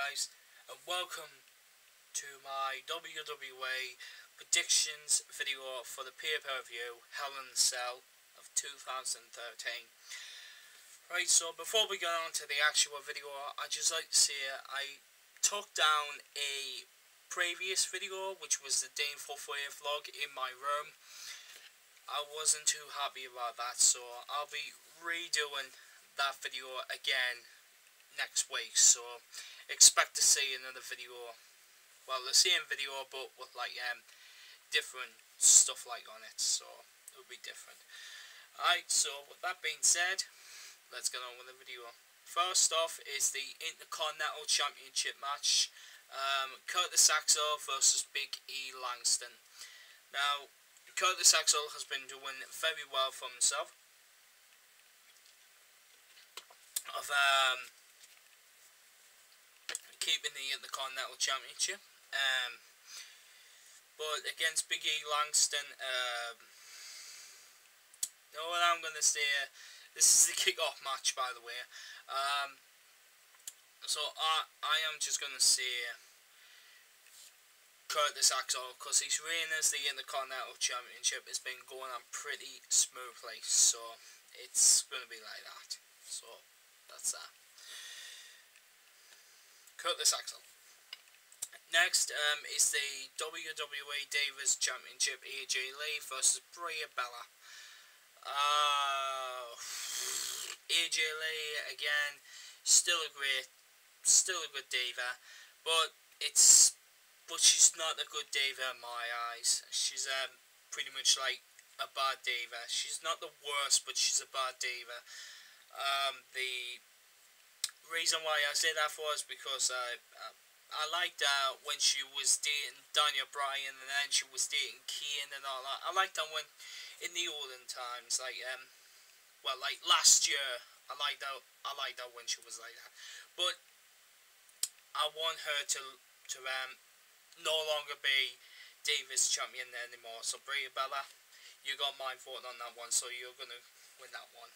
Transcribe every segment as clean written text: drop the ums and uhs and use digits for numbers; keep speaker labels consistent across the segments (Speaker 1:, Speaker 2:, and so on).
Speaker 1: guys, and welcome to my WWE predictions video for the pay-per-view Hell in a Cell of 2013. Right, so before we get on to the actual video, I'd just like to say I took down a previous video, which was the Dane Footwear vlog in my room. I wasn't too happy about that, so I'll be redoing that video again next week, so expect to see another video, well, the same video but with like different stuff like on it, so it'll be different. Alright, so with that being said, let's get on with the video. First off is the Intercontinental Championship match, Curtis Axel versus Big E Langston. Now, Curtis Axel has been doing very well for himself of keeping the Intercontinental Championship, but against Big E Langston, you know what I'm gonna say, this is the kick-off match, by the way, so I am just gonna say Curtis Axel, because his reign as the Intercontinental Championship has been going on pretty smoothly, so it's gonna be like that, so that's that. Curtis Axel. Next is the WWE Divas Championship, AJ Lee versus Bria Bella. AJ Lee again, still a good diva, but she's not a good diva in my eyes. She's pretty much like a bad diva. She's not the worst, but she's a bad diva. The reason why I say that for is because I liked when she was dating Daniel Bryan, and then she was dating Kane and all that. I liked that when in the olden times, like well, like last year, I liked that when she was like that. But I want her to no longer be Divas champion anymore. So Bria Bella, you got my vote on that one, so you're gonna win that one.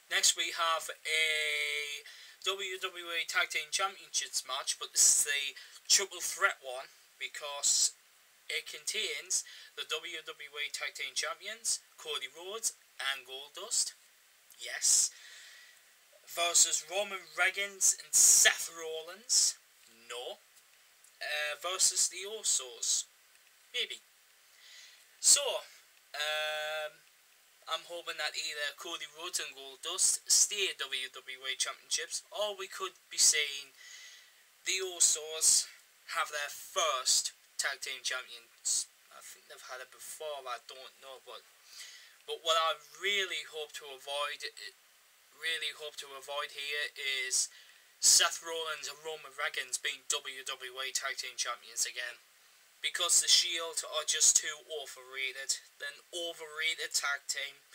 Speaker 1: Next we have a WWE Tag Team Championships match, but this is the triple threat one because it contains the WWE Tag Team Champions, Cody Rhodes and Goldust, yes, versus Roman Reigns and Seth Rollins, no, versus the Usos, maybe. So, I'm hoping that either Cody Rhodes and Goldust stay at WWE Championships, or we could be seeing the Usos have their first Tag Team Champions. I think they've had it before, I don't know, but what I really hope to avoid here is Seth Rollins and Roman Reigns being WWE Tag Team Champions again. Because the Shield are just too overrated. They're an overrated tag team,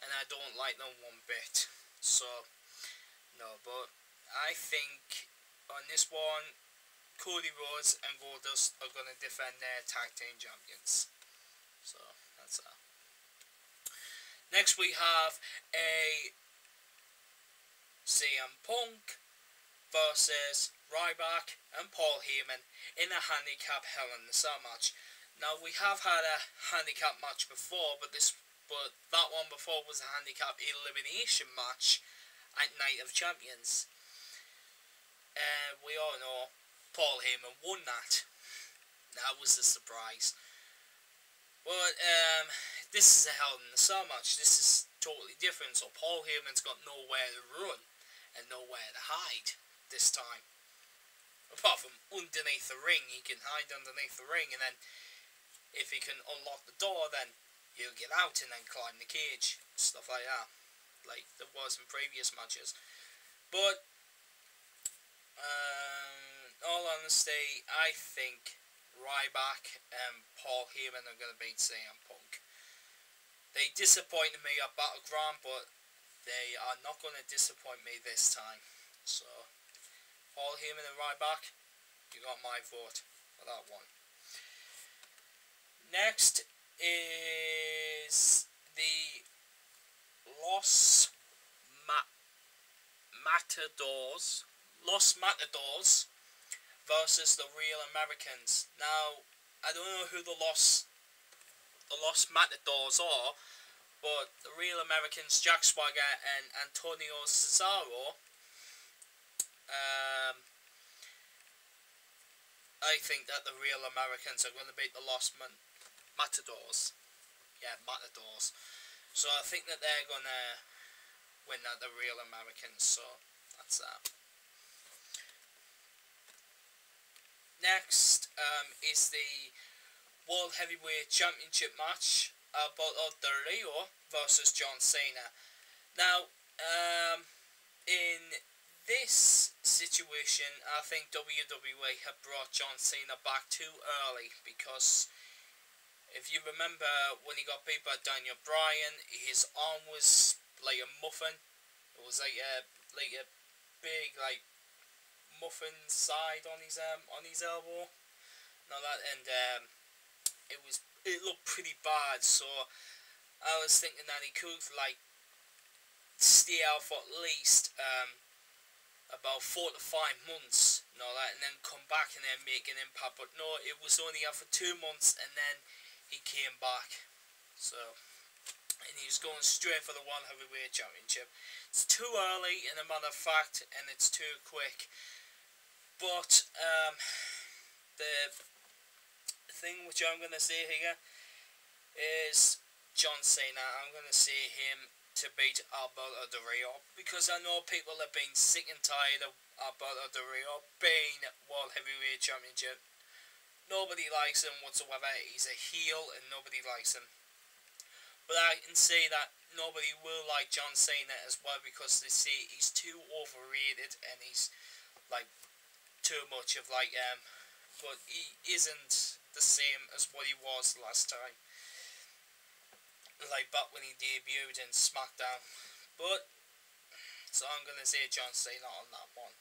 Speaker 1: and I don't like them one bit. So, no, but I think on this one, Cody Rhodes and Goldust are going to defend their tag team champions. So, that's that. Next we have a CM Punk versus Ryback and Paul Heyman in a handicap Hell in a Cell match. Now we have had a handicap match before, but that one before was a handicap elimination match at Night of Champions. We all know Paul Heyman won that. That was a surprise. But this is a Hell in a Cell match. This is totally different. So Paul Heyman's got nowhere to run and nowhere to hide this time. Apart from underneath the ring, he can hide underneath the ring, and then if he can unlock the door, then he'll get out and then climb the cage, stuff like that, like there was in previous matches. But all honesty, I think Ryback and Paul Heyman are going to beat CM Punk. They disappointed me at Battleground, but they are not going to disappoint me this time. So Paul Heyman and Ryback, you got my vote for that one. Next is the Los Matadors Los Matadors versus the Real Americans. Now, I don't know who the Los Matadors are, but the Real Americans, Jack Swagger and Antonio Cesaro, I think that the Real Americans are going to beat the Los Matadors. Yeah, Matadors. So I think that they're going to win at the Real Americans, so that's that. Next is the World Heavyweight Championship match. Alberto Del Rio versus John Cena. Now, in this situation, I think WWE have brought John Cena back too early, because if you remember when he got beat by Daniel Bryan, his arm was like a muffin. It was like a big muffin side on his elbow. Now that, and it looked pretty bad. So I was thinking that he could stay out for at least about 4 to 5 months, and all that, and then come back and then make an impact. But no, it was only out for 2 months, and then he came back. So, and he was going straight for the World Heavyweight Championship. It's too early, in a matter of fact, and it's too quick. But the thing which I'm going to say here is John Cena. I'm going to say him to beat Alberto Del Rio, because I know people have been sick and tired of Alberto Del Rio being World Heavyweight Championship. Nobody likes him whatsoever. He's a heel and nobody likes him. But I can say that nobody will like John Cena as well, because they say he's too overrated and he's too much of but he isn't the same as what he was last time. Back when he debuted in SmackDown. But so I'm gonna say John Cena on that one.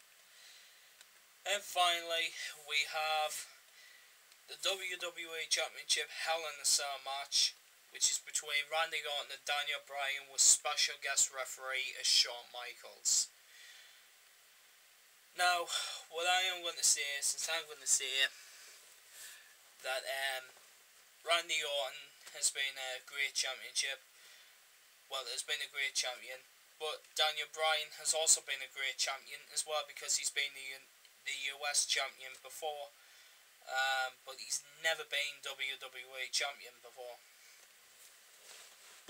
Speaker 1: And finally we have the WWE Championship Hell in a Cell match, which is between Randy Orton and Daniel Bryan, with special guest referee as Shawn Michaels. Now, what I am going to say is, since I'm going to say that Randy Orton has been a great championship, has been a great champion, but Daniel Bryan has also been a great champion as well, because he's been the US champion before, but he's never been WWE champion before.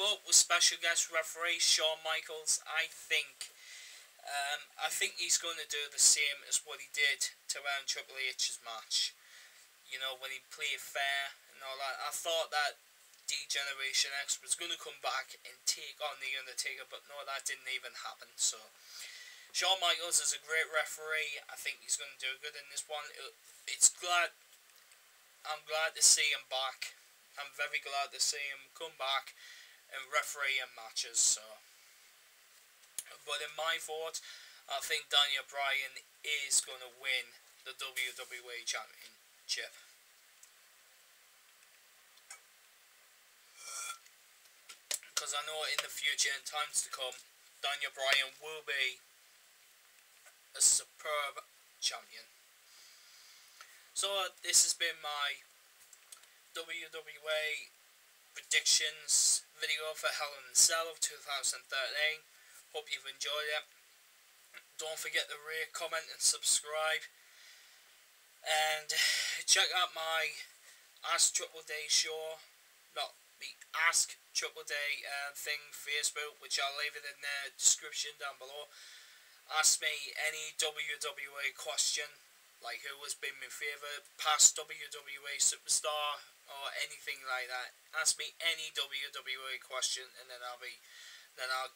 Speaker 1: But with special guest referee Shawn Michaels, I think he's going to do the same as what he did to round Triple H's match. You know, when he played fair and all that. I thought that D-Generation X was going to come back and take on The Undertaker, but no, that didn't even happen. So Shawn Michaels is a great referee. I think he's going to do good in this one. I'm glad to see him back. I'm very glad to see him come back and referee in matches. So, but in my thoughts, I think Daniel Bryan is going to win the WWE Championship. Because I know in the future, in times to come, Daniel Bryan will be a superb champion. So this has been my WWE predictions video for Hell in a Cell of 2013. Hope you've enjoyed it. Don't forget to rate, comment and subscribe. And check out my Ask Triple Day show. Not the Ask Triple Day thing, Facebook, which I'll leave it in the description down below. Ask me any WWE question, like who has been my favourite past WWE superstar or anything like that. Ask me any WWE question, and then I'll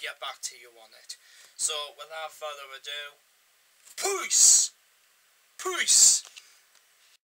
Speaker 1: get back to you on it. So without further ado, peace.